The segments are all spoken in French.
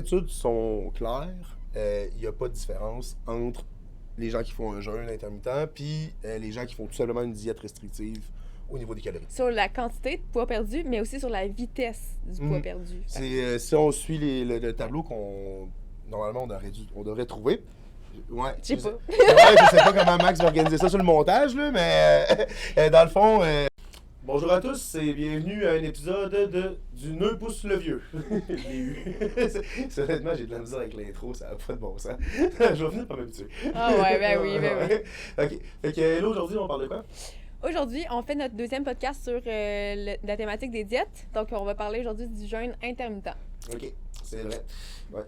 études sont claires. Il n'y a pas de différence entre les gens qui font un jeûne intermittent puis les gens qui font tout simplement une diète restrictive au niveau des calories. Sur la quantité de poids perdu, mais aussi sur la vitesse du poids perdu. Si on suit le tableau qu'on normalement on devrait trouver. Ouais, Je sais pas. Je sais pas comment Max va organiser ça sur le montage, là, mais dans le fond. Bonjour à tous et bienvenue à un épisode du Nœud pousse le vieux. Honnêtement, j'ai de la misère avec l'intro, ça n'a pas de bon sens. Je vais finir par m'habituer. Ah ouais, ben oui. Ok. Fait que là, aujourd'hui, on parle de quoi? Aujourd'hui, on fait notre deuxième podcast sur la thématique des diètes. Donc, on va parler aujourd'hui du jeûne intermittent. Ok, c'est vrai. Ouais.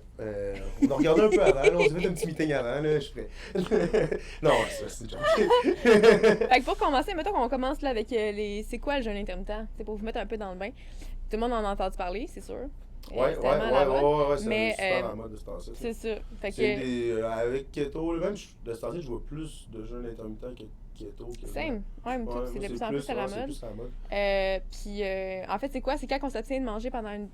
On a regardé un peu avant, là, on s'est fait un petit meeting avant, là, je suis prêt. Non, c'est une joke. Fait que pour commencer, mettons qu'on commence là avec c'est quoi le jeûne intermittent? C'est pour vous mettre un peu dans le bain. Tout le monde en a entendu parler, c'est sûr. Ouais, c'est super la mode de ce temps-ci. C'est ça. Fait C'est que... avec keto, même de ce temps-ci, je vois plus de jeûne intermittent que keto. Same. Ouais, c'est de plus en plus à la mode. Puis, en fait, c'est quoi? C'est quand on s'abstient de manger pendant une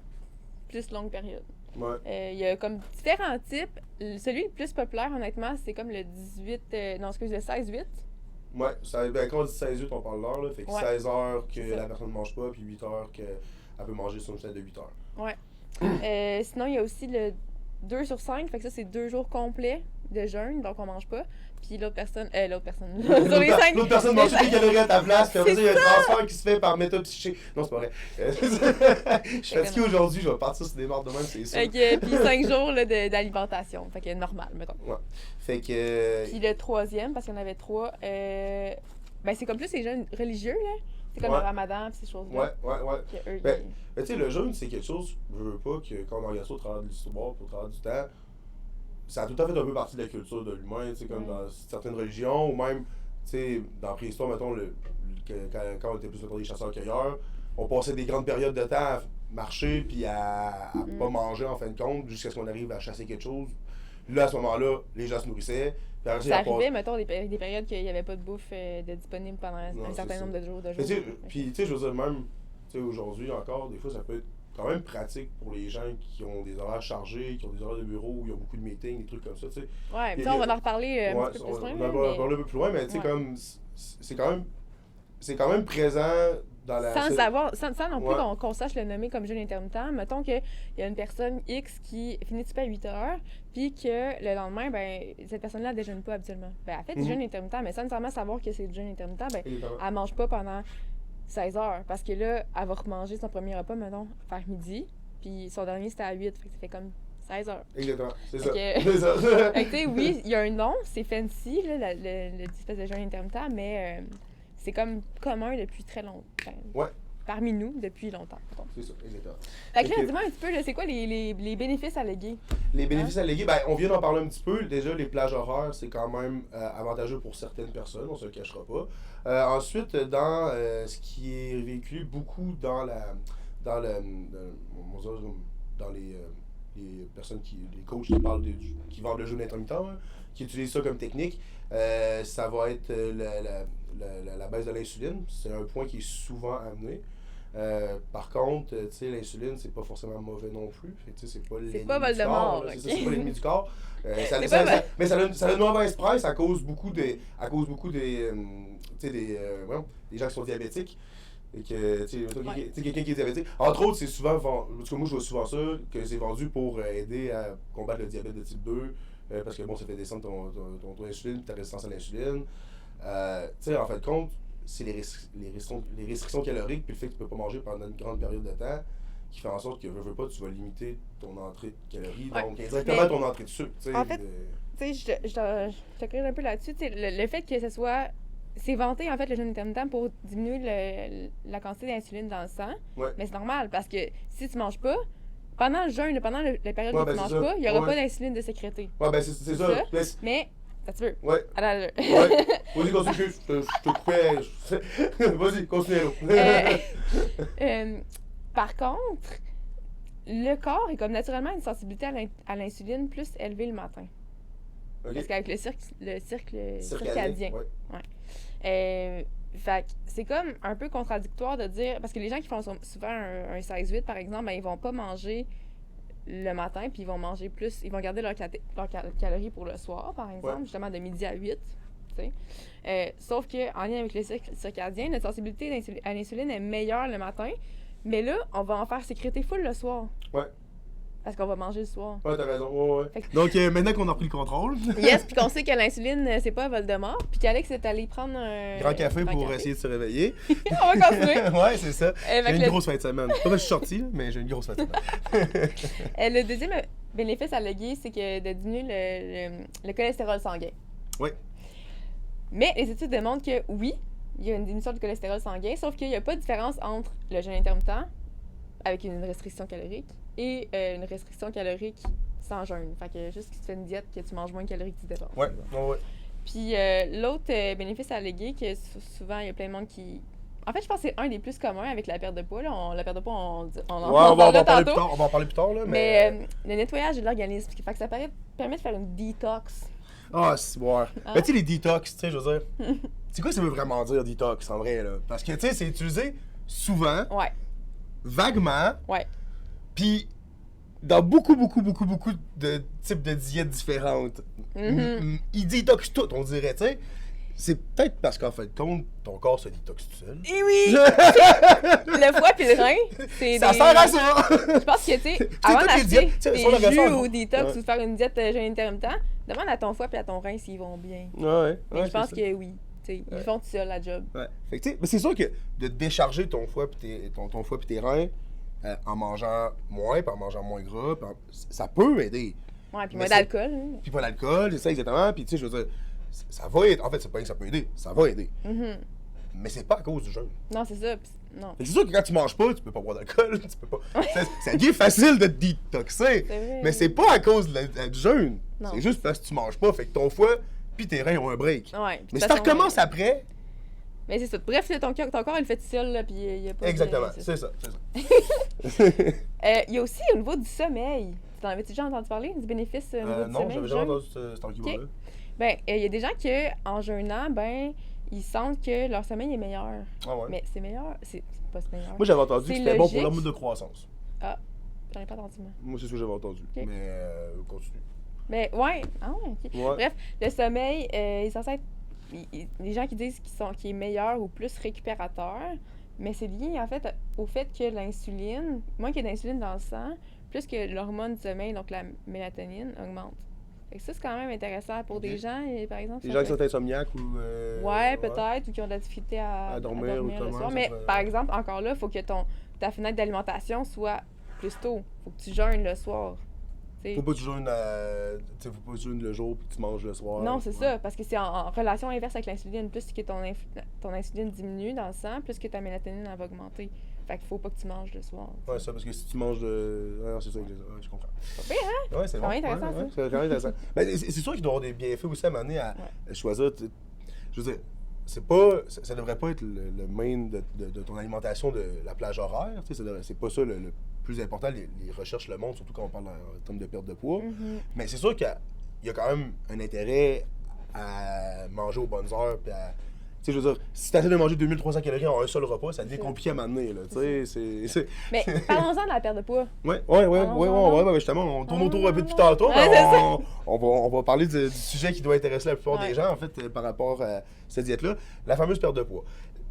plus longue période. Ouais. Il y a comme différents types. Celui le plus populaire, honnêtement, c'est comme le 18... le 16-8. Ouais, quand on dit 16-8, on parle d'heure, là. Fait que 16 heures que la personne ne mange pas, puis 8 heures qu'elle peut manger sur une chaîne de 8 heures. Ouais. Sinon, il y a aussi le 2 sur 5, fait que ça, c'est 2 jours complets de jeûne, donc on mange pas. Puis l'autre personne... sur les 5... L'autre personne mange toutes les calories à ta place, puis après ça, il y a un transfert qui se fait par méthode psyché. Non, c'est pas vrai. Je suis fatigué aujourd'hui, je vais partir sur des morts de même, c'est sûr. Puis 5 jours là, d'alimentation, fait que normal, mettons. Ouais. Fait que... Puis le troisième, parce qu'il y en avait 3, ben c'est comme plus les jeûnes religieux, là. C'est comme le ramadan pis ces choses-là. Ouais. Ben, tu sais, le jeûne, c'est quelque chose, je veux pas, que quand on regarde ça au travers de l'histoire, au travers du temps, ça a tout à fait un peu partie de la culture de l'humain, tu sais, comme dans certaines religions, ou même, tu sais, dans la préhistoire, mettons, quand on était plus des chasseurs-cueilleurs, on passait des grandes périodes de temps à marcher puis à pas manger en fin de compte, jusqu'à ce qu'on arrive à chasser quelque chose. Là, à ce moment-là, les gens se nourrissaient. Ça arrivait, mettons, des périodes qu'il n'y avait pas de bouffe de disponible pendant un certain nombre de jours. Puis, tu sais, je veux dire, même aujourd'hui encore, des fois, ça peut être quand même pratique pour les gens qui ont des horaires chargés, qui ont des horaires de bureau, où il y a beaucoup de meetings, des trucs comme ça, tu sais. Ouais, puis on va en reparler un petit peu plus loin. On va en parler un peu plus loin, mais tu sais, comme, c'est quand même présent dans la... Sans non plus qu'on sache le nommer comme jeûne intermittent. Mettons qu'il y a une personne X qui finit de souper à 8 heures, puis que le lendemain, ben cette personne-là ne déjeune pas habituellement. Ben, elle fait du jeûne intermittent, mais sans nécessairement savoir que c'est du jeûne intermittent, ben, elle mange pas pendant 16 heures. Parce que là, elle va remanger son premier repas, mettons, vers midi, puis son dernier, c'était à 8. Fait que ça fait comme 16 heures. Exactement, c'est ça. Fait que, tu sais, oui, il y a un nom, c'est fancy, là, l'espèce de jeûne intermittent, mais c'est comme commun depuis très longtemps. Parmi nous, depuis longtemps. C'est ça, exactement. Fait que là, dis-moi un petit peu, là, c'est quoi les bénéfices allégués? Les bénéfices allégués, ben, on vient d'en parler un petit peu. Déjà, les plages horaires, c'est quand même avantageux pour certaines personnes, on se le cachera pas. Ensuite, dans ce qui est véhiculé beaucoup dans les personnes les coachs qui parlent qui vendent le jeûne intermittent, qui utilisent ça comme technique, ça va être la baisse de l'insuline. C'est un point qui est souvent amené. Par contre, tu sais, l'insuline, c'est pas forcément mauvais non plus. C'est pas l'ennemi du corps. C'est pas l'ennemi du corps. Mais ça a une mauvaise presse à cause beaucoup des gens qui sont diabétiques. Et que, tu sais, quelqu'un qui est diabétique. Entre autres, c'est souvent, parce que moi je vois souvent ça, que c'est vendu pour aider à combattre le diabète de type 2, parce que bon, ça fait descendre ton insuline, ta résistance à l'insuline. Tu sais, en fait, compte, c'est les restrictions caloriques, puis le fait que tu peux pas manger pendant une grande période de temps, qui fait en sorte que, veux pas, tu vas limiter ton entrée de calories, donc indirectement ton entrée de sucre. En fait, tu sais, je te corrige un peu là-dessus, le fait que ce soit... C'est vanté, en fait, le jeûne intermittent pour diminuer la quantité d'insuline dans le sang. Mais c'est normal, parce que si tu manges pas, pendant le jeûne, pendant la période où tu manges pas, il n'y aura pas d'insuline de sécréter. Ouais, ben c'est ça. Mais, ça tu veux. Ouais. Vas-y, continue, je te coupais. Vas-y, continue, Par contre, le corps est comme naturellement une sensibilité à l'insuline plus élevée le matin. Parce qu'avec le cercle circadien. Fait que c'est comme un peu contradictoire de dire... Parce que les gens qui font souvent un 16-8, par exemple, ben, ils vont pas manger le matin, puis ils vont manger plus, ils vont garder leurs calories pour le soir, par exemple, justement de midi à 8. Sauf qu'en lien avec le cycle circadien, notre sensibilité à l'insuline est meilleure le matin, mais là, on va en faire sécréter full le soir. Ouais. Parce qu'on va manger le soir. Ouais, t'as raison. Ouais. Donc, maintenant qu'on a pris le contrôle. Yes, puis qu'on sait que l'insuline, c'est pas Voldemort, puis qu'Alex est allé prendre un grand café pour essayer de se réveiller. On va continuer. Ouais, c'est ça. J'ai une grosse fin de semaine. Pas que je suis sorti, mais j'ai une grosse fin de semaine. Le deuxième bénéfice allégué, c'est que de diminuer le cholestérol sanguin. Oui. Mais les études démontrent que oui, il y a une diminution du cholestérol sanguin, sauf qu'il n'y a pas de différence entre le jeûne intermittent, avec une restriction calorique, et une restriction calorique sans jeûne. Fait que juste que tu fais une diète, que tu manges moins de calories que tu dépenses. Ouais. Puis l'autre bénéfice allégué, que souvent il y a plein de monde qui... En fait, je pense que c'est un des plus communs avec la perte de poids. Là. La perte de poids, on va en parler plus tard. On va en parler plus tard. Là, mais le nettoyage de l'organisme, fait que ça permet de faire une détox. Ah, c'est ouais. Mais tu sais, les détox, tu sais, je veux dire... c'est quoi ça veut vraiment dire, détox, en vrai, là? Parce que, tu sais, c'est utilisé souvent... Ouais. Vaguement. Ouais. Puis, dans beaucoup de types de diètes différentes. Ils détoxent tout, on dirait, tu sais. C'est peut-être parce qu'en fait, ton corps se détoxe tout seul. Et oui! Le foie puis le rein, c'est ça sert à ça! Je pense que, tu sais, avant d'acheter des jus ou détox ou de faire une diète jeûne intermittent, demande à ton foie puis à ton rein s'ils vont bien. Ouais. Mais je pense que oui. Ils font tout seul la job. Ouais. Fait que, mais c'est sûr que de décharger ton foie puis tes reins en mangeant moins, puis en mangeant moins gras, ça peut aider. Ouais, puis moins d'alcool. Puis pas d'alcool, c'est ça exactement. Puis tu sais, je veux dire, ça va aider. En fait, c'est pas que ça peut aider, ça va aider. Mais c'est pas à cause du jeûne. Non, c'est ça. Non. C'est sûr que quand tu manges pas, tu peux pas boire d'alcool, tu peux pas. Ça devient facile de te détoxer. Mais c'est pas à cause du jeûne. C'est juste parce que tu manges pas. Fait que ton foie puis tes reins ont un break. Ouais, mais si tu recommences après... Mais c'est ça. Bref, ton corps, il fait tout seul, là, puis il y a pas... Exactement, c'est ça. Il y a aussi au niveau du sommeil. Tu en avais-tu déjà entendu parler, du bénéfice au niveau du sommeil? Non, j'avais jamais entendu cet argument-là. Ben, il y a des gens qui, en jeûnant, ben, ils sentent que leur sommeil est meilleur. Ah ouais? Mais c'est meilleur... C'est pas meilleur. Moi, j'avais entendu que c'était bon pour l'hormone de croissance. Ah, j'en ai pas entendu, moi. Moi, c'est ce que j'avais entendu. Okay. Mais continue. Mais ouais, ok. Ouais. Bref, le sommeil, il est censé être... Les gens qui disent qu'il est meilleur ou plus récupérateur, mais c'est lié en fait au fait que l'insuline, moins qu'il y a d'insuline dans le sang, plus que l'hormone du sommeil, donc la mélatonine, augmente. Fait que ça, c'est quand même intéressant pour des gens, par exemple... Des gens qui sont insomniaques ou... ouais, peut-être, ou qui ont de la difficulté à dormir le soir. Mais par exemple, encore là, il faut que ta fenêtre d'alimentation soit plus tôt. Il faut que tu jeûnes le soir. Faut pas que tu jeûnes le jour puis tu manges le soir. Non, c'est ça, parce que c'est en relation inverse avec l'insuline. Plus que ton insuline diminue dans le sang, plus que ta mélatonine va augmenter. Fait qu'il faut pas que tu manges le soir. Ouais, ça, parce que si tu manges de... Ouais, c'est ça, je comprends. C'est bien, hein? Ouais, c'est vraiment intéressant, ça. C'est vraiment intéressant. Ben, c'est sûr qu'il doit y avoir des bienfaits aussi à m'amener à choisir... Je veux dire, ça devrait pas être le main de ton alimentation de la plage horaire. C'est pas ça le plus important. Les recherches le montrent, surtout quand on parle en termes de perte de poids. Mais c'est sûr qu'il y a quand même un intérêt à manger aux bonnes heures. Puis je veux dire, si tu essaies de manger 2300 calories en un seul repas, ça devient compliqué à m'amener. Mais parlons-en de la perte de poids. Ouais, justement, on tourne autour un peu depuis tantôt. On va parler du sujet qui doit intéresser la plupart des gens, en fait, par rapport à cette diète-là. La fameuse perte de poids.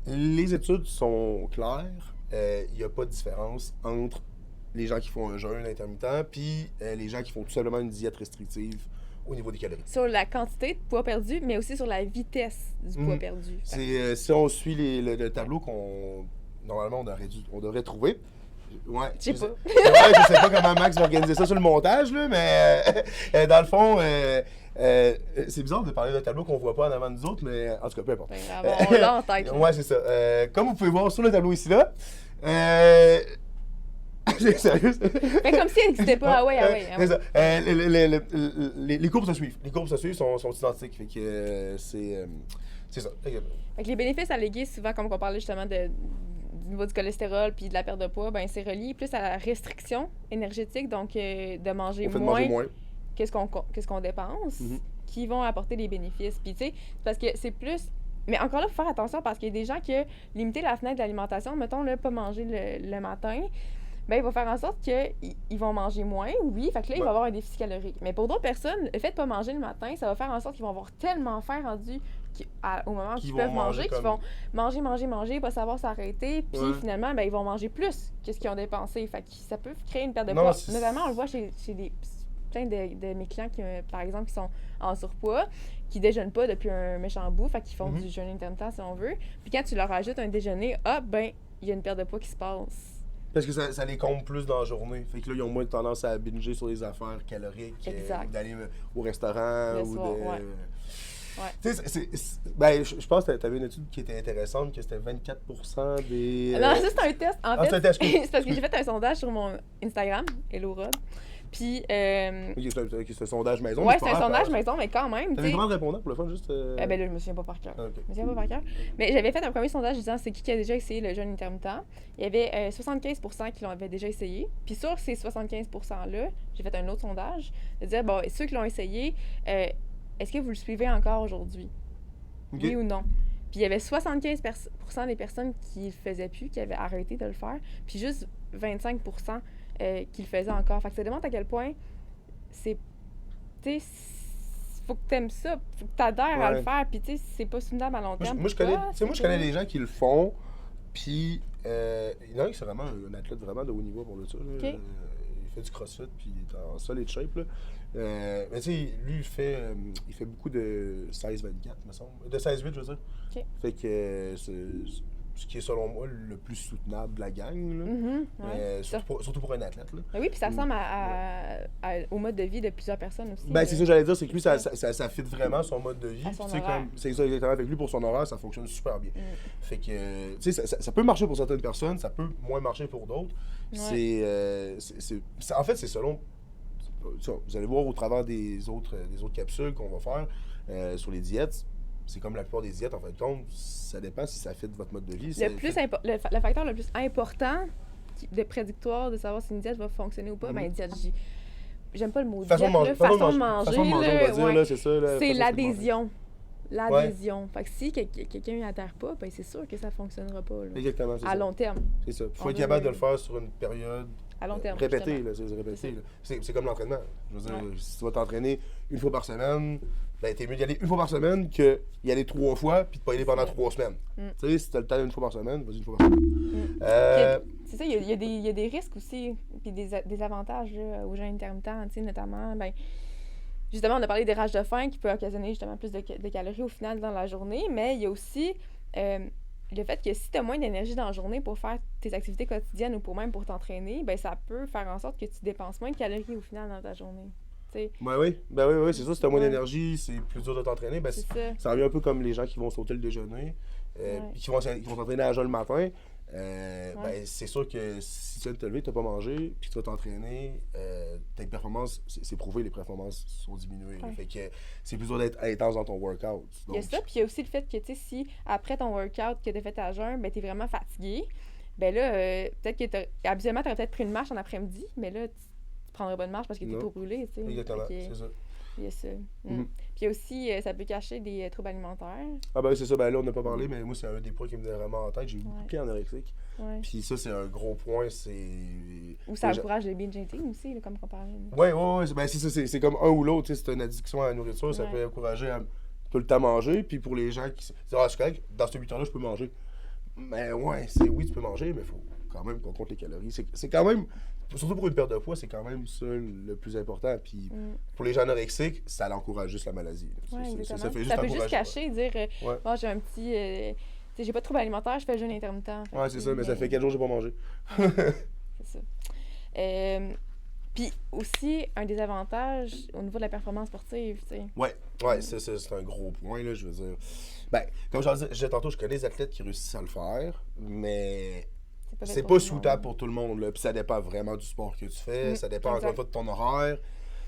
Les études sont claires. Il n'y a pas de différence entre les gens qui font un jeûne intermittent puis les gens qui font tout simplement une diète restrictive au niveau des calories. Sur la quantité de poids perdu, mais aussi sur la vitesse du poids perdu. Si on suit le tableau qu'on normalement on devrait trouver. Ouais, je sais pas. Je sais pas comment Max va organiser ça sur le montage, là, mais dans le fond, c'est bizarre de parler d'un tableau qu'on voit pas en avant de nous autres, mais en tout cas, peu importe. On l'a en tête. Ouais, c'est ça. Comme vous pouvez voir sur le tableau ici, là, c'est sérieux. Mais comme si elle n'existait pas. C'est ça. Les courbes se suivent. Les courbes se suivent, sont identiques. Fait que c'est ça. Fait que les bénéfices allégués, souvent, comme on parlait justement du niveau du cholestérol puis de la perte de poids, ben c'est relié plus à la restriction énergétique, donc de manger moins qu'est-ce qu'on dépense, qui vont apporter des bénéfices. Puis tu sais, parce que c'est plus... Mais encore là, il faut faire attention parce qu'il y a des gens qui limiter la fenêtre d'alimentation, mettons, là, pas manger le matin, ben, il va faire en sorte qu'ils vont manger moins, oui, fait que là, il va avoir un déficit calorique. Mais pour d'autres personnes, le fait de pas manger le matin, ça va faire en sorte qu'ils vont avoir tellement faim rendu au moment où ils peuvent manger, qu'ils vont manger, pas savoir s'arrêter, puis finalement, ben, ils vont manger plus que ce qu'ils ont dépensé. Fait que ça peut créer une perte de poids. Notamment, on le voit chez plein de mes clients qui, par exemple, qui sont en surpoids, qui déjeunent pas depuis un méchant bout, fait qu'ils font du jeûne intermittent si on veut. Puis quand tu leur ajoutes un déjeuner, ben, il y a une perte de poids qui se passe. Parce que ça les compte plus dans la journée. Fait que là, ils ont moins de tendance à binger sur les affaires caloriques. Ou d'aller au restaurant. Le soir, Tu sais, ben, je pense que tu avais une étude qui était intéressante, que c'était 24% des... Non, ça, c'est un test. En fait, c'est un test. C'est parce que j'ai fait un sondage sur mon Instagram, Hello Rob. Puis. C'est un sondage maison. Ouais, c'est un sondage maison, mais quand même. T'avais comment répondre pour le fun, juste. Ben là, je me souviens pas par cœur. Okay. Je me souviens pas par cœur. Mais j'avais fait un premier sondage disant c'est qui a déjà essayé le jeûne intermittent. Il y avait 75% qui l'avaient déjà essayé. Puis sur ces 75%-là, j'ai fait un autre sondage de dire bon, ceux qui l'ont essayé, est-ce que vous le suivez encore aujourd'hui? Okay. Oui ou non? Puis il y avait 75% des personnes qui le faisaient plus, qui avaient arrêté de le faire. Puis juste 25% qui le faisaient encore. Fait que ça démontre à quel point c'est. Tu sais, faut que t'aimes ça, faut que t'adhères à le faire, puis tu sais, c'est pas soutenable à long terme. Moi, je connais des gens qui le font, puis il y en a un qui c'est vraiment un athlète vraiment de haut niveau pour le ça. Okay. Il fait du crossfit, puis il est en solid shape. Là. Mais tu sais, lui, il fait beaucoup de 16-24, me semble. De 16-8, je veux dire. Okay. Fait que ce qui est selon moi le plus soutenable de la gang, là. Surtout pour un athlète. Là. Oui, puis ça ressemble au mode de vie de plusieurs personnes aussi. Ben, c'est ça que j'allais dire, c'est que lui, ça fit vraiment son mode de vie. C'est ça exactement, avec lui pour son horaire, ça fonctionne super bien. Fait que, tu sais, ça peut marcher pour certaines personnes, ça peut moins marcher pour d'autres. En fait, c'est selon. Vous allez voir au travers des autres capsules qu'on va faire sur les diètes. C'est comme la plupart des diètes, en fin de compte, ça dépend si ça fit votre mode de vie. Le facteur le plus important de prédictoire de savoir si une diète va fonctionner ou pas, ben diète, j'aime pas le mot diète, façon de manger, c'est l'adhésion. L'adhésion. Fait que si quelqu'un n'adhère pas, ben c'est sûr que ça fonctionnera pas. Là. Exactement, c'est à long terme. C'est ça. Il faut être capable de le faire sur une période à long terme. Répéter, là, c'est comme l'entraînement. Je veux dire, si tu vas t'entraîner une fois par semaine, ben t'es mieux d'y aller une fois par semaine que y aller 3 fois puis de pas y aller pendant 3 semaines. Tu sais, si t'as le temps une fois par semaine, vas-y une fois par semaine. C'est ça, il y a des risques aussi, puis des avantages là, aux gens intermittents, tu sais, notamment, ben justement, on a parlé des rages de faim qui peut occasionner justement plus de calories au final dans la journée, mais il y a aussi le fait que si tu as moins d'énergie dans la journée pour faire tes activités quotidiennes ou même pour t'entraîner, ben ça peut faire en sorte que tu dépenses moins de calories au final dans ta journée. Ben oui, c'est ça. Si tu as moins d'énergie, c'est plus dur de t'entraîner. Ben, ça revient un peu comme les gens qui vont sauter le déjeuner, qui vont s'entraîner à jeun le matin. Ben, c'est sûr que si tu viens de te lever, tu n'as pas mangé, puis tu vas t'entraîner, tes performances, c'est prouvé, les performances sont diminuées. Fait que c'est plus dur d'être intense dans ton workout. Donc... Il y a ça, puis il y a aussi le fait que si après ton workout que tu as fait à jeun, ben, tu es vraiment fatigué, ben là, peut-être que habituellement, tu aurais peut-être pris une marche en après-midi, mais là, tu prendrais pas de marche parce que tu es trop brûlé. T'sais. Exactement, c'est ça. Il y a ça. Puis il y a aussi, ça peut cacher des troubles alimentaires. Ah ben c'est ça, ben là on n'a pas parlé, mais moi c'est un des points qui me venait vraiment en tête. J'ai eu beaucoup de clients anorexiques. Puis ça c'est un gros point, c'est... Ou ça encourage le binge eating aussi, là, comme on parlait. Oui, ben c'est ça, c'est comme un ou l'autre, c'est une addiction à la nourriture, ça peut encourager à tout le temps manger, puis pour les gens qui disent « Ah c'est correct, dans ce 8 heures-là je peux manger ». Mais oui tu peux manger, mais il faut quand même qu'on compte les calories. C'est quand même... Surtout pour une perte de poids, c'est quand même ça le plus important. Puis pour les gens anorexiques, ça l'encourage juste la maladie. Ça peut juste cacher, dire bon, j'ai un petit. J'ai pas de trouble alimentaire, je fais le jeûne intermittent. Ouais, c'est ça, mais ça fait 4 jours que j'ai pas mangé. C'est ça. Puis aussi, un des avantages au niveau de la performance sportive, tu sais. Ouais, c'est un gros point, là, je veux dire. Ben, comme je disais tantôt, je connais des athlètes qui réussissent à le faire, mais. C'est pas souhaitable pour tout le monde, là. Puis ça dépend vraiment du sport que tu fais, ça dépend encore une fois de ton horaire,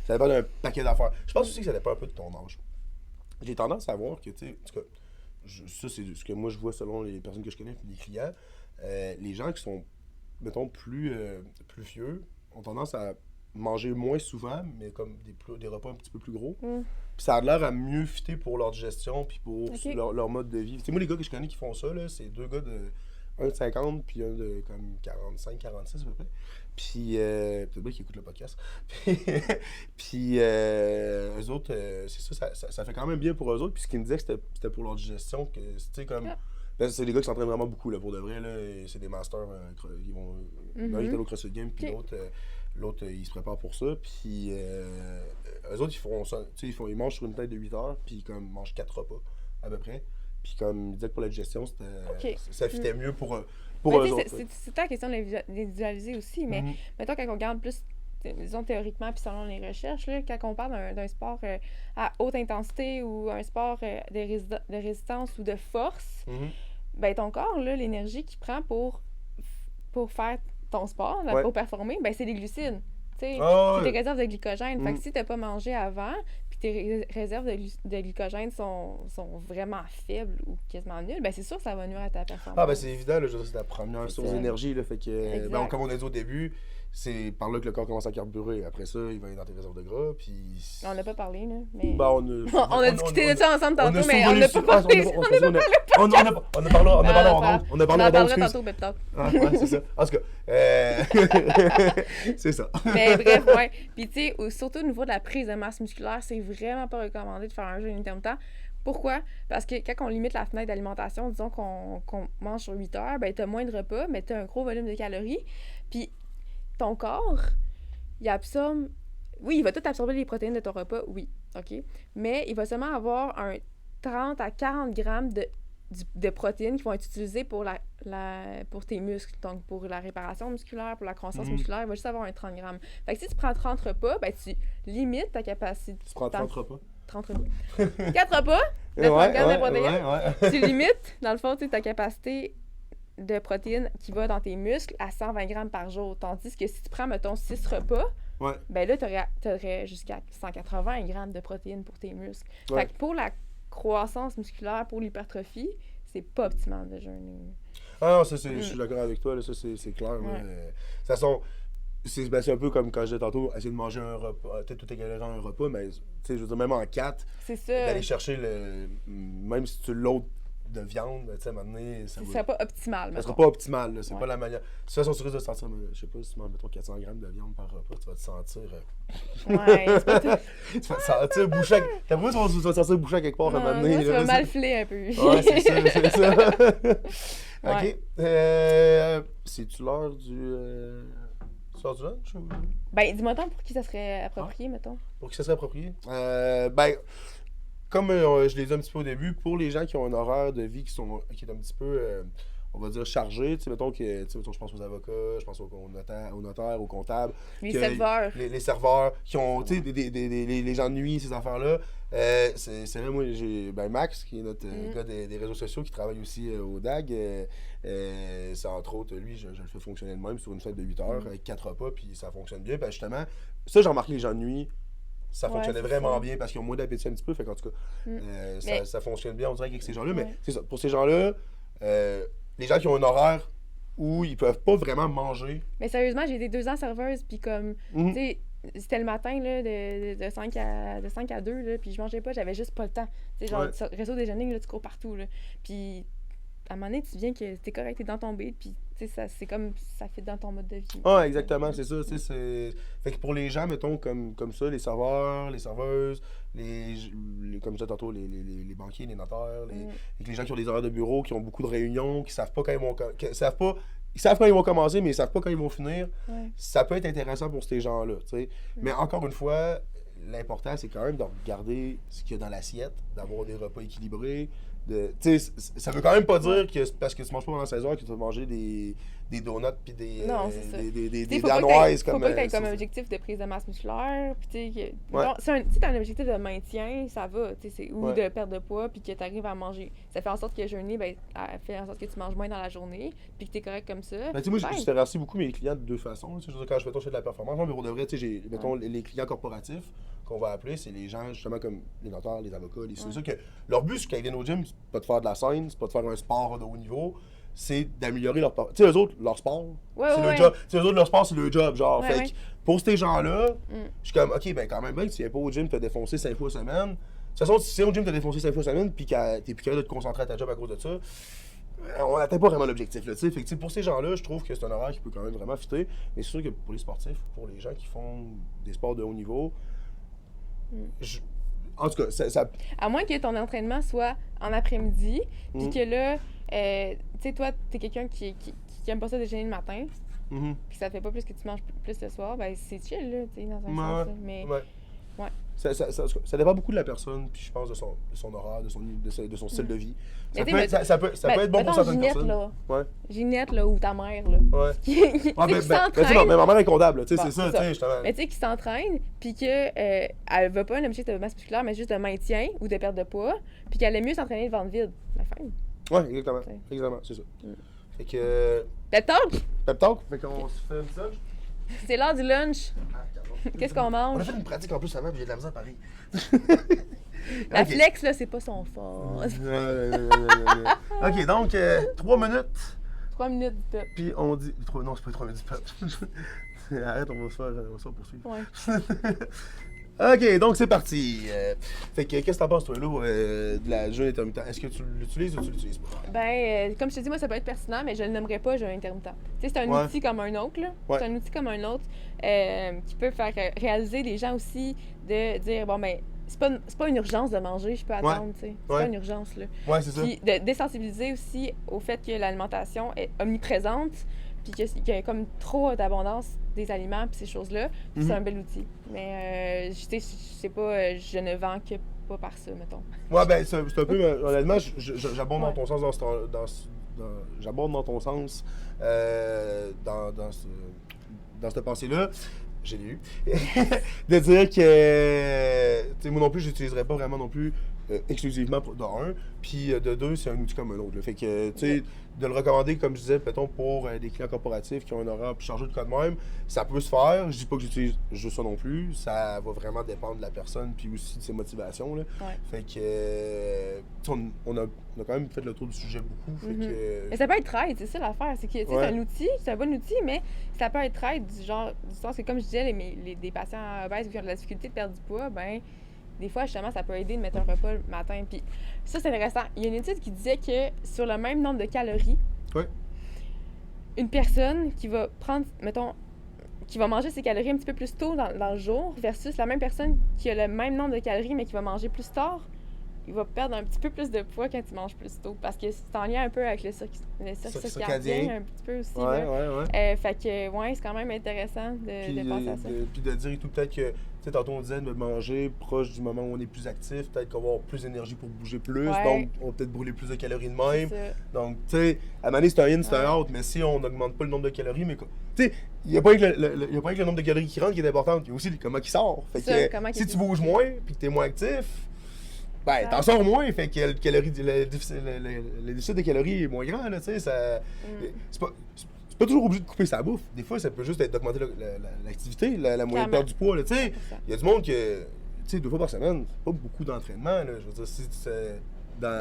ça dépend d'un paquet d'affaires. Je pense aussi que ça dépend un peu de ton âge. J'ai tendance à voir que, tu sais, en tout cas, ça c'est ce que moi je vois selon les personnes que je connais et les clients, les gens qui sont, mettons, plus vieux ont tendance à manger moins souvent, mais comme des repas un petit peu plus gros. Puis ça a l'air à mieux fitter pour leur digestion puis pour leur mode de vie. Tu sais, moi, les gars que je connais qui font ça, là, c'est 2 gars de un de 50, puis un de comme 45, 46 à peu près. Puis, peut-être bien qu'ils écoutent le podcast. Puis, eux autres, c'est ça fait quand même bien pour eux autres. Puis, ce qu'ils me disaient, que c'était pour leur digestion, que, tu sais, comme. Là, c'est des gars qui s'entraînent vraiment beaucoup, là, pour de vrai, là. C'est des masters, ils vont. L'un, il est au CrossFit Game, puis l'autre, il se prépare pour ça. Puis, eux autres, ils font ça. Tu sais, ils mangent sur une tête de 8 heures, puis, comme, ils mangent 4 repas, à peu près. Puis, comme, ils disaient que pour la digestion, ça fitait mieux pour eux autres. C'est ta question de les visualiser aussi, mais mettons, quand on regarde plus, disons théoriquement, puis selon les recherches, là, quand on parle d'un sport à haute intensité ou un sport de résistance ou de force, ben ton corps, là, l'énergie qu'il prend pour faire ton sport, pour performer, ben c'est des glucides. C'est tes réserves de glycogène. Fait que si t'as pas mangé avant, puis tes réserves de glycogène sont vraiment faibles ou quasiment nulles, ben c'est sûr que ça va nuire à ta performance. Ah ben c'est évident, là, c'est ta première source d'énergie. Fait que, ben, comme on a dit au début, c'est par là que le corps commence à carburer. Après ça, il va aller dans tes réserves de gras, puis... On n'a pas parlé, là, mais... Ben, on a discuté de ça ensemble tantôt, mais on n'a pas parlé. On a parlé en parlera tantôt, mais peut-être. Ah, ouais, c'est ça. En tout cas, c'est ça. Mais bref, ouais. Puis tu sais, surtout au niveau de la prise de masse musculaire, c'est vraiment pas recommandé de faire un jeûne intermittent. Pourquoi? Parce que quand on limite la fenêtre d'alimentation, disons qu'on mange sur 8 heures, ben t'as moins de repas, mais t'as un gros volume de calories. Puis ton corps, il absorbe... Oui, il va tout absorber les protéines de ton repas, oui, OK? Mais il va seulement avoir un 30 à 40 grammes de protéines qui vont être utilisées pour pour tes muscles. Donc, pour la réparation musculaire, pour la croissance musculaire, il va juste avoir un 30 grammes. Fait que si tu prends 30 repas, ben tu limites ta capacité... Tu prends 30 repas? 30 repas. 4 repas de 30 grammes de protéines. Tu limites, dans le fond, ta capacité de protéines qui va dans tes muscles à 120 grammes par jour. Tandis que si tu prends, mettons, 6 repas, ben là, tu aurais jusqu'à 180 grammes de protéines pour tes muscles. Fait que pour la croissance musculaire, pour l'hypertrophie, c'est pas optimal de jeûner. Ah non, ça, je suis d'accord avec toi, là, ça, c'est clair. De toute façon, c'est un peu comme quand je disais tantôt, essayer de manger un repas, peut-être tout égaler un repas, mais je veux dire, même en 4, d'aller chercher même si tu l'autre de viande, tu sais, à un moment donné, ça serait pas optimal. Ça sera pas optimal, là, c'est pas la manière. De toute façon, tu risques de sentir, je sais pas, si tu manges, mettons, 400 grammes de viande par repas, tu vas te sentir... Ouais, c'est pas tout. Tu vas te sentir bouché. T'as vu, tu vas te sentir bouché quelque part à un moment donné. Tu vas mal filer un peu. Ouais, c'est ça. OK. C'est-tu l'heure du... Sors du lunch ou... Ben, dis-moi tant pour qui ça serait approprié, mettons. Pour qui ça serait approprié? Ben, comme je l'ai dit un petit peu au début, pour les gens qui ont un horaire de vie qui est un petit peu, on va dire, chargé, tu sais, mettons que, je pense aux avocats, je pense aux notaires, aux comptables. Les serveurs. Les serveurs qui ont, tu sais, les gens de nuit, ces affaires-là. C'est là, moi, j'ai Max, qui est notre gars des réseaux sociaux, qui travaille aussi au DAG. C'est entre autres, lui, je le fais fonctionner de même sur une fête de 8 heures, avec 4 repas, puis ça fonctionne bien. Ben justement, ça, j'ai remarqué les gens de nuit, ça fonctionnait vraiment bien parce qu'ils ont moins d'appétit un petit peu. Fait qu'en tout cas, ça fonctionne bien, on dirait, avec ces gens-là. Mais c'est ça, pour ces gens-là, les gens qui ont un horaire où ils peuvent pas vraiment manger. Mais sérieusement, j'ai été 2 ans serveuse, puis comme, tu sais, c'était le matin, là, de 5 à 2, là, puis je mangeais pas, j'avais juste pas le temps. Tu sais, genre, réseau déjeuner, là, tu cours partout, là. Puis, à un moment donné, tu viens que t'es correct, t'es dans ton beat, puis, tu sais, c'est comme, ça fit dans ton mode de vie. Ah, exactement, c'est ça, tu sais, Fait que pour les gens, mettons, comme ça, les serveurs, les serveuses, comme je disais tantôt, les banquiers, les notaires, les gens qui ont des horaires de bureau, qui ont beaucoup de réunions, qui savent pas quand ils vont... Ils savent quand ils vont commencer, mais ils savent pas quand ils vont finir. Ça peut être intéressant pour ces gens-là, tu sais. Mais encore une fois, l'important, c'est quand même de regarder ce qu'il y a dans l'assiette, d'avoir des repas équilibrés. Ça veut quand même pas dire que parce que tu manges pas pendant 16 heures que tu vas manger des donuts puis des danoises. Faut pas que tu aies comme objectif de prise de masse musculaire. Puis si tu as un objectif de maintien, ça va. Ou de perte de poids puis que tu arrives à manger. Ça fait en sorte que jeûner, ben, fait en sorte que tu manges moins dans la journée puis que tu es correct comme ça. Ben, moi, je remercie beaucoup mes clients de 2 façons. Quand je fais de la performance, mais pour de vrai, j'ai les clients corporatifs qu'on va appeler, c'est les gens justement comme les notaires, les avocats, c'est sûr que leur but, quand ils viennent au gym, c'est pas de faire de la scène, c'est pas de faire un sport de haut niveau, c'est d'améliorer leur... Tu sais, eux autres, leur sport, c'est leur job. Eux autres, leur sport, c'est leur job, genre. Fait que pour ces gens-là, je suis comme, OK, ben quand même bien que tu viens pas au gym te défoncer 5 fois semaine. De toute façon, si au gym te défoncer 5 fois semaine, puis que t'es plus capable de te concentrer à ta job à cause de ça, on n'atteint pas vraiment l'objectif. Là, fait que, pour ces gens-là, je trouve que c'est un horaire qui peut quand même vraiment fitter. Mais c'est sûr que pour les sportifs, pour les gens qui font des sports de haut niveau, en tout cas, ça... À moins que ton entraînement soit en après-midi, puis que là, tu sais, toi, t'es quelqu'un qui aime pas ça déjeuner le matin, puis ça te fait pas plus que tu manges plus le soir, ben c'est chill, là, tu sais, dans un sens. Là. Mais, ouais. Ça dépend beaucoup de la personne, puis je pense de son horaire, de son style de vie. Ça peut être bon pour certaines personnes. Là. Ouais. Ginette, là, ou ta mère, là. Ouais. Qui s'entraîne. Mais ma mère est comptable, tu sais, c'est ça, tu sais, justement. Mais tu sais, qui s'entraîne, puis qu'elle veut pas un objectif de masse musculaire, mais juste de maintien ou de perte de poids, puis qu'elle aime mieux s'entraîner le ventre vide. Ben, fine. Ouais, exactement. Exactement, c'est ça. Fait que... Pep talk! Pep talk? Fait qu'on se fait un petit lunch? C'est l'heure du lunch. Qu'est-ce qu'on mange? On a fait une pratique en plus avant, puis j'ai de la misère à Paris. La flex, là, c'est pas son fort. OK, donc, 3 minutes. 3 minutes du pep. Puis on dit... Non, c'est pas 3 minutes du pep. Arrête, on va se faire poursuivre. Ouais. OK, donc c'est parti. Fait que, qu'est-ce que t'en penses, toi, Lou, de la jeûne intermittent? Est-ce que tu l'utilises ou tu l'utilises pas? Ben, comme je te dis, moi, ça peut être pertinent, mais je ne le nommerais pas jeûne intermittent. Tu sais, c'est un outil comme un autre, là. Ouais. C'est un outil comme un autre qui peut faire réaliser les gens aussi de dire, bon, ben, c'est pas une urgence de manger, je peux attendre, tu sais. C'est pas une urgence, là. Ouais, c'est ça. Puis de désensibiliser aussi au fait que l'alimentation est omniprésente, puis qu'il y a comme trop d'abondance des aliments puis ces choses-là, puis c'est un bel outil. Mais je sais pas, je ne vends que pas par ça, mettons. Ouais, ben c'est un peu, honnêtement, j'abonde dans ton sens j'abonde dans ton sens dans cette pensée-là. J'ai lu. De dire que, tu sais, moi non plus, j'utiliserais pas vraiment non plus exclusivement de un, puis de deux, c'est un outil comme un autre. Là. Fait que, tu sais, de le recommander, comme je disais, mettons, pour des clients corporatifs qui ont un horaire plus chargé de cas de même, ça peut se faire. Je dis pas que j'utilise juste ça non plus. Ça va vraiment dépendre de la personne, puis aussi de ses motivations. Là. Ouais. Fait que, on a quand même fait le tour du sujet beaucoup. Fait que... Mais ça peut être trade, c'est ça l'affaire. C'est que, c'est un outil, c'est un bon outil, mais ça peut être trade du sens que, comme je disais, des patients obèses qui ont de la difficulté de perdre du poids, ben des fois, justement, ça peut aider de mettre un repas le matin. Puis ça, c'est intéressant. Il y a une étude qui disait que sur le même nombre de calories, une personne qui va prendre, mettons, qui va manger ses calories un petit peu plus tôt dans le jour versus la même personne qui a le même nombre de calories mais qui va manger plus tard, il va perdre un petit peu plus de poids quand il mange plus tôt. Parce que c'est en lien un peu avec le circadien, un petit peu aussi. Fait que, ouais, c'est quand même intéressant de penser à ça. Puis de dire tout, peut-être que, tu sais, tantôt on disait de manger proche du moment où on est plus actif, peut-être qu'on va avoir plus d'énergie pour bouger plus, donc on va peut-être brûler plus de calories de même. Donc, tu sais, à un moment donné, c'est un in, c'est un out, mais si on n'augmente pas le nombre de calories, mais quoi. Tu sais, il n'y a pas que le nombre de calories qui rentrent qui est important, il y a aussi comment qui sort. Fait que si tu bouges moins puis que tu es moins actif, ben, t'en sors moins, fait que le déficit de calories est moins grand, là, tu sais, ça... C'est pas toujours obligé de couper sa bouffe. Des fois, ça peut juste être d'augmenter l'activité, la moyenne de perdre du poids, là, tu sais. Il y a du monde que, tu sais, 2 fois par semaine, c'est pas beaucoup d'entraînement, là, je veux dire, si c'est... ben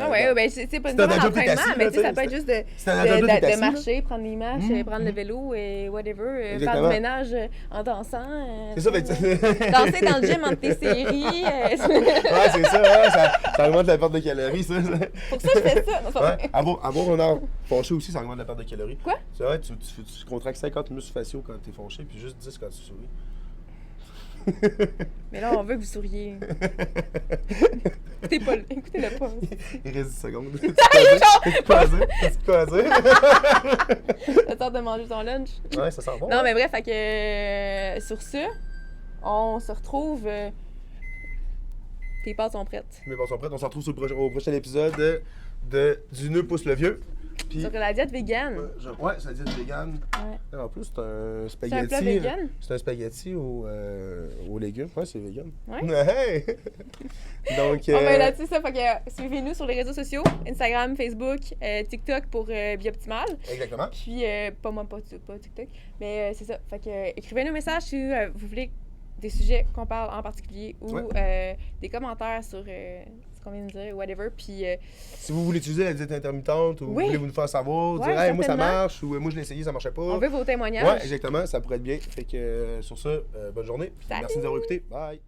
c'est pas une d'entraînement, mais ça peut être juste de marcher, prendre les marches, prendre le vélo, et whatever, faire du ménage en dansant. C'est ça, danser dans le gym entre tes séries. Ouais, c'est ça, ça augmente la perte de calories, ça. Pour ça, je fais ça. Avoir un air fâché aussi, ça augmente la perte de calories. Quoi? C'est vrai, tu contractes 50 muscles faciaux quand t'es fâché, puis juste 10 quand tu souris. Mais là, on veut que vous souriez. Écoutez-le pas. Il reste 10 secondes. T'as quoi à dire? T'as tort de manger ton lunch? Ouais, ça sent bon. Non, mais bref, fait que sur ça, on se retrouve. Tes pâtes sont prêtes. Mes pâtes sont prêtes. On se retrouve au prochain épisode du Nœud pousse le vieux. Puis, sur la diète végane. Ouais, c'est la diète végane. Ouais. En plus, c'est un spaghetti. C'est un plat végane? C'est un spaghetti aux légumes. Ouais, c'est végane. Ouais. Hey! Donc. Ben là-dessus, ça, fait que suivez-nous sur les réseaux sociaux Instagram, Facebook, TikTok pour Bioptimal. Exactement. Puis, pas TikTok. Mais c'est ça. Fait que écrivez-nous un message si vous voulez des sujets qu'on parle en particulier ou des commentaires sur ce qu'on vient de dire, whatever. Puis, si vous voulez utiliser la diète intermittente ou voulez vous nous faire savoir, dire hey, moi ça marche ou moi je l'ai essayé, ça marchait pas. On veut vos témoignages. Ouais, exactement, ça pourrait être bien. Fait que sur ça, bonne journée. Merci de nous avoir écoutés. Bye.